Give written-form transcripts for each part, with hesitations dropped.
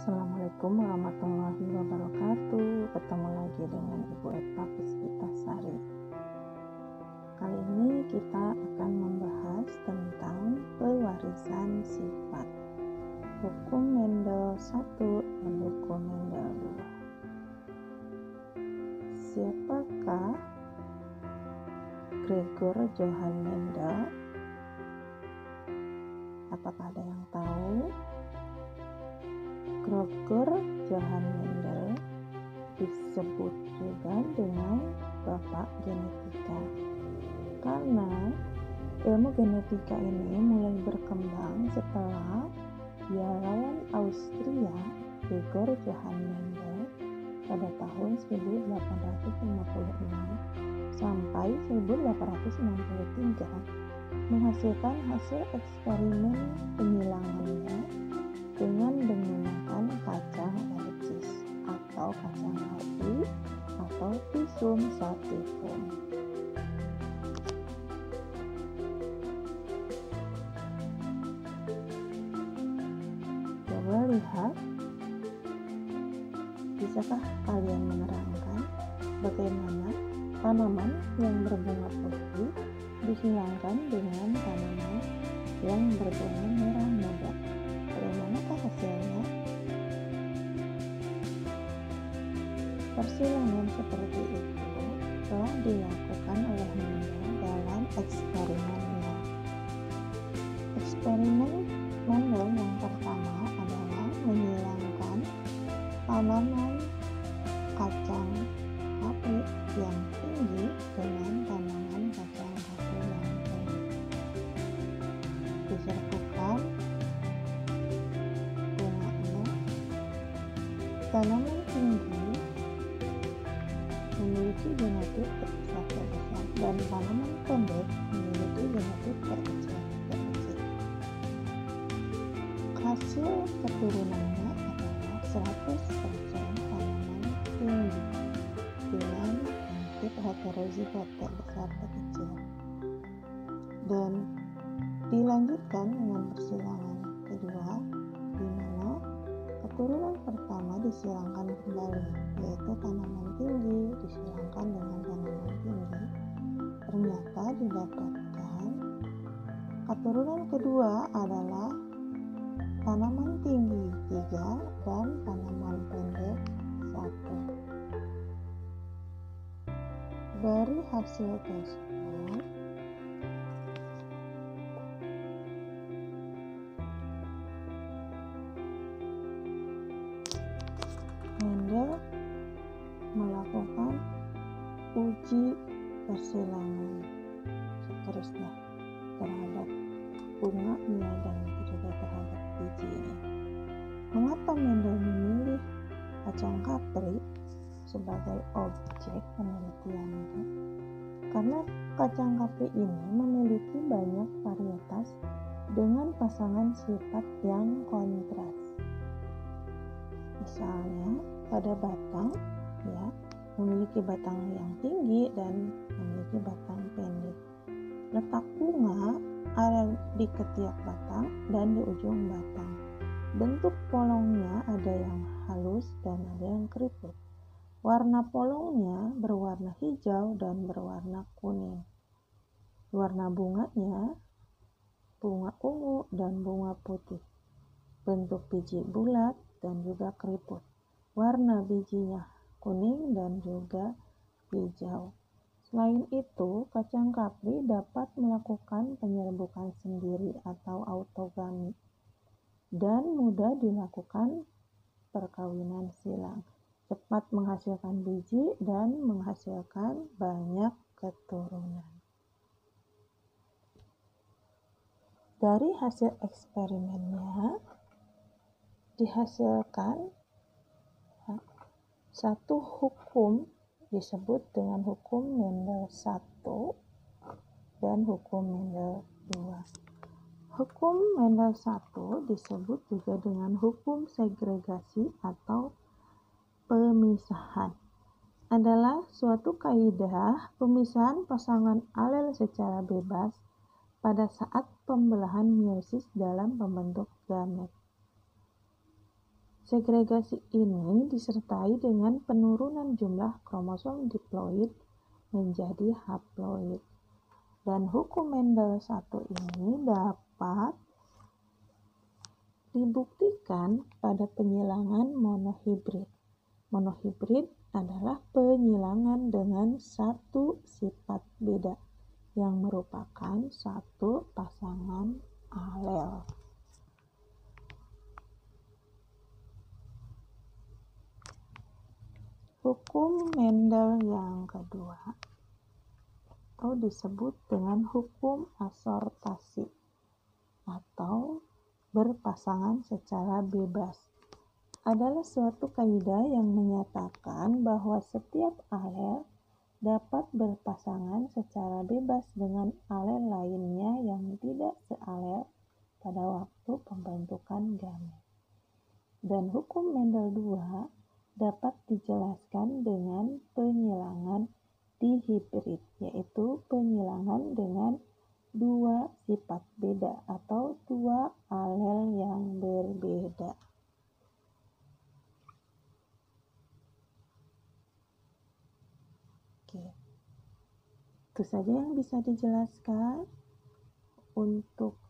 Assalamualaikum warahmatullahi wabarakatuh. Ketemu lagi dengan Ibu Eva Puspitasari. Kali ini kita akan membahas tentang pewarisan sifat, hukum Mendel 1 dan hukum Mendel 2. Siapakah Gregor Johann Mendel? Apakah ada yang tahu? Gregor Johann Mendel disebut juga dengan bapak genetika karena ilmu genetika ini mulai berkembang setelah biarawan Austria Gregor Johann Mendel pada tahun 1856 sampai 1863 menghasilkan hasil eksperimen penyilangannya dengan menggunakan kacang elipsis atau kacang Capri atau Pisum sativum. Coba lihat, bisakah kalian menerangkan bagaimana tanaman yang berbunga putih disilangkan dengan tanaman yang berbunga merah muda? Bagaimanakah hasilnya? Persilangan seperti itu telah dilakukan oleh Mendel dalam eksperimennya. Eksperimen Mendel yang pertama adalah menyilangkan tanaman kacang Capri yang tinggi dengan tanaman kacang Capri yang pendek. Diserpukan tanaman tinggi memiliki genotipe terbesar dan tanaman pendek memiliki genotipe terkecil. Hasil keturunannya adalah 100% tanaman tinggi dengan genotipe heterozigot terbesar terkecil, dan dilanjutkan dengan persilangan kedua di mana keturunan pertama disilangkan kembali, yaitu tanaman tinggi disilangkan dengan tanaman tinggi. Ternyata didapatkan keturunan kedua adalah tanaman tinggi 3 dan tanaman pendek 1. Dari hasil tersebut, Mendel melakukan uji persilangan seterusnya terhadap bunganya dan juga terhadap bijinya. Mengapa Mendel memilih kacang Capri sebagai objek penelitiannya? Karena kacang Capri ini memiliki banyak varietas dengan pasangan sifat yang kontras. Misalnya pada batang, memiliki batang yang tinggi dan memiliki batang pendek. Letak bunga ada di ketiak batang dan di ujung batang. Bentuk polongnya ada yang halus dan ada yang keriput. Warna polongnya berwarna hijau dan berwarna kuning. Warna bunganya bunga ungu dan bunga putih. Bentuk biji bulat dan juga keriput. Warna bijinya kuning dan juga hijau. Selain itu, kacang Capri dapat melakukan penyerbukan sendiri atau autogami dan mudah dilakukan perkawinan silang, cepat menghasilkan biji dan menghasilkan banyak keturunan. Dari hasil eksperimennya dihasilkan satu hukum disebut dengan hukum Mendel 1 dan hukum Mendel 2. Hukum Mendel 1 disebut juga dengan hukum segregasi atau pemisahan. Adalah suatu kaidah pemisahan pasangan alel secara bebas pada saat pembelahan meiosis dalam pembentuk gamet. Segregasi ini disertai dengan penurunan jumlah kromosom diploid menjadi haploid. Dan hukum Mendel 1 ini dapat dibuktikan pada penyilangan monohibrid. Monohibrid adalah penyilangan dengan satu sifat beda yang merupakan satu pasangan alel. Hukum Mendel yang kedua atau disebut dengan hukum asortasi atau berpasangan secara bebas adalah suatu kaidah yang menyatakan bahwa setiap alel dapat berpasangan secara bebas dengan alel lainnya yang tidak sealel pada waktu pembentukan gamet. Dan hukum Mendel 2 dapat dijelaskan dengan penyilangan dihibrid, yaitu penyilangan dengan dua sifat beda atau dua alel yang berbeda. Oke, itu saja yang bisa dijelaskan untuk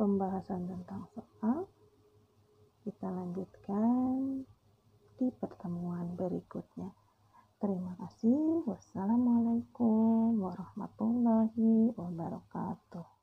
pembahasan tentang soal. Kita lanjutkan di pertemuan berikutnya. Terima kasih. Wassalamualaikum warahmatullahi wabarakatuh.